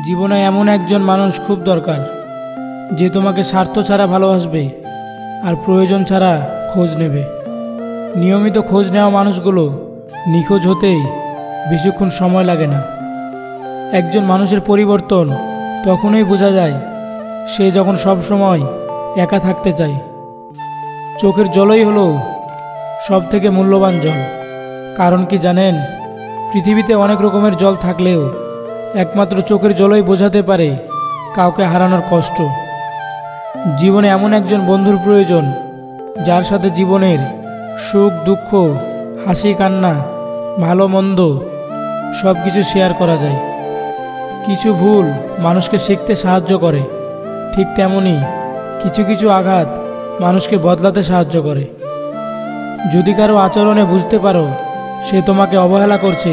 জীবনে এমন একজন মানুষ খুব দরকার যে তোমাকে স্বার্থ ছাড়া ভালোবাসবে আর প্রয়োজন ছাড়া খোঁজ নেবে। নিয়মিত খোঁজ নেওয়া মানুষগুলো নিখোঁজ হতেই বেশিক্ষণ সময় লাগে না। একজন মানুষের পরিবর্তন তখনই বোঝা যায় সে যখন সব সময় একা থাকতে চায়। চোখের জলই হলো সব থেকে মূল্যবান জল। কারণ কি জানেন, পৃথিবীতে অনেক রকমের জল থাকলেও একমাত্র চোখের জলই বোঝাতে পারে কাউকে হারানোর কষ্ট। জীবনে এমন একজন বন্ধুর প্রয়োজন যার সাথে জীবনের সুখ দুঃখ, হাসি কান্না, ভালো মন্দ সব কিছু শেয়ার করা যায়। কিছু ভুল মানুষকে শিখতে সাহায্য করে, ঠিক তেমনি কিছু কিছু আঘাত মানুষকে বদলাতে সাহায্য করে। যদি কারো আচরণে বুঝতে পারো সে তোমাকে অবহেলা করছে,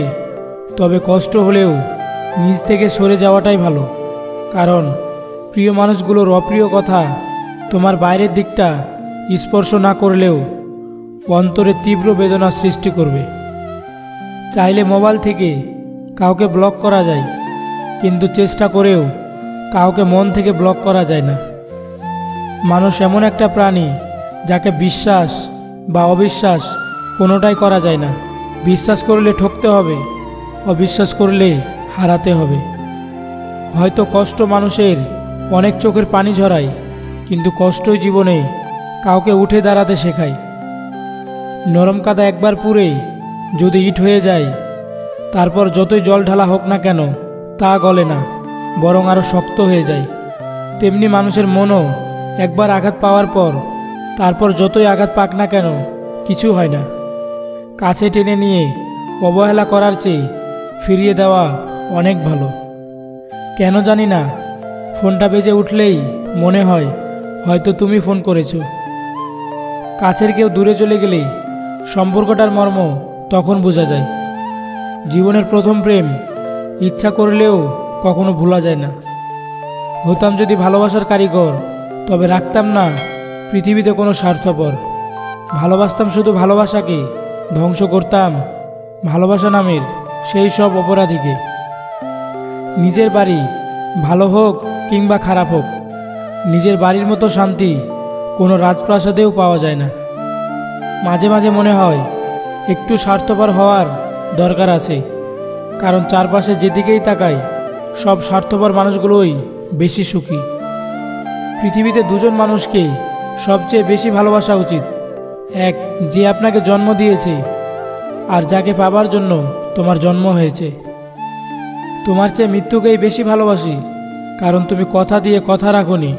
তবে কষ্ট হলেও নিজ থেকে সরে যাওয়াটাই ভালো। কারণ প্রিয় মানুষগুলোর অপ্রিয় কথা তোমার বাইরের দিকটা স্পর্শ না করলেও অন্তরে তীব্র বেদনা সৃষ্টি করবে। চাইলে মোবাইল থেকে কাউকে ব্লক করা যায়, কিন্তু চেষ্টা করেও কাউকে মন থেকে ব্লক করা যায় না। মানুষ এমন একটা প্রাণী যাকে বিশ্বাস বা অবিশ্বাস কোনোটাই করা যায় না। বিশ্বাস করলে ঠকতে হবে, অবিশ্বাস করলে হারাতে হবে। হয়তো কষ্ট মানুষের অনেক চোখের পানি ঝরায়, কিন্তু কষ্টই জীবনে কাউকে উঠে দাঁড়াতে শেখায়। নরম কাদা একবার পুড়ে যদি ইট হয়ে যায়, তারপর যতই জল ঢালা হোক না কেন তা গলে না, বরং আরও শক্ত হয়ে যায়। তেমনি মানুষের মনও একবার আঘাত পাওয়ার পর তারপর যতই আঘাত পাক না কেন কিছু হয় না। কাছে টেনে নিয়ে অবহেলা করার চেয়ে ফিরিয়ে দেওয়া অনেক ভালো। কেন জানি না, ফোনটা বেজে উঠলেই মনে হয় হয়তো তুমি ফোন করেছো। কাছের কেউ দূরে চলে গেলে সম্পর্কটার মর্ম তখন বোঝা যায়। জীবনের প্রথম প্রেম ইচ্ছা করলেও কখনো ভোলা যায় না। হতাম যদি ভালোবাসার কারিগর, তবে রাখতাম না পৃথিবীতে কোনো স্বার্থপর। ভালোবাসতাম শুধু ভালোবাসাকে, ধ্বংস করতাম ভালোবাসা নামের সেই সব অপরাধীকে। নিজের বাড়ি ভালো হোক কিংবা খারাপ হোক, নিজের বাড়ির মতো শান্তি কোনো রাজপ্রাসাদেও পাওয়া যায় না। মাঝে মাঝে মনে হয় একটু স্বার্থপর হওয়ার দরকার আছে, কারণ চারপাশে যেদিকেই তাকাই সব স্বার্থপর মানুষগুলোই বেশি সুখী। পৃথিবীতে দুজন মানুষকে সবচেয়ে বেশি ভালোবাসা উচিত, এক যে আপনাকে জন্ম দিয়েছে আর যাকে পাবার জন্য তোমার জন্ম হয়েছে। তোমার চেয়ে মৃত্যুকেই বেশি ভালোবাসি, কারণ তুমি কথা দিয়ে কথা রাখোনি।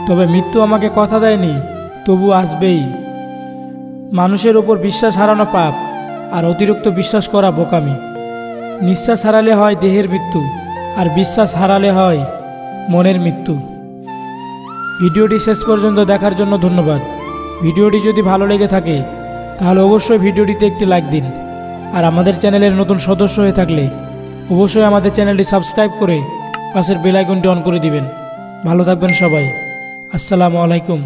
তবে মৃত্যু আমাকে কথা দেয়নি, তবু আসবেই। মানুষের ওপর বিশ্বাস হারানো পাপ, আর অতিরিক্ত বিশ্বাস করা বোকামি। নিঃশ্বাস হারালে হয় দেহের মৃত্যু, আর বিশ্বাস হারালে হয় মনের মৃত্যু। ভিডিওটি শেষ পর্যন্ত দেখার জন্য ধন্যবাদ। ভিডিওটি যদি ভালো লেগে থাকে তাহলে অবশ্যই ভিডিওটিতে একটি লাইক দিন। আর আমাদের চ্যানেলের নতুন সদস্য হয়ে থাকলে অবশ্যই আমাদের চ্যানেলটি সাবস্ক্রাইব করে পাশের বেল আইকনটি অন করে দিবেন। ভালো থাকবেন সবাই। আসসালামু আলাইকুম।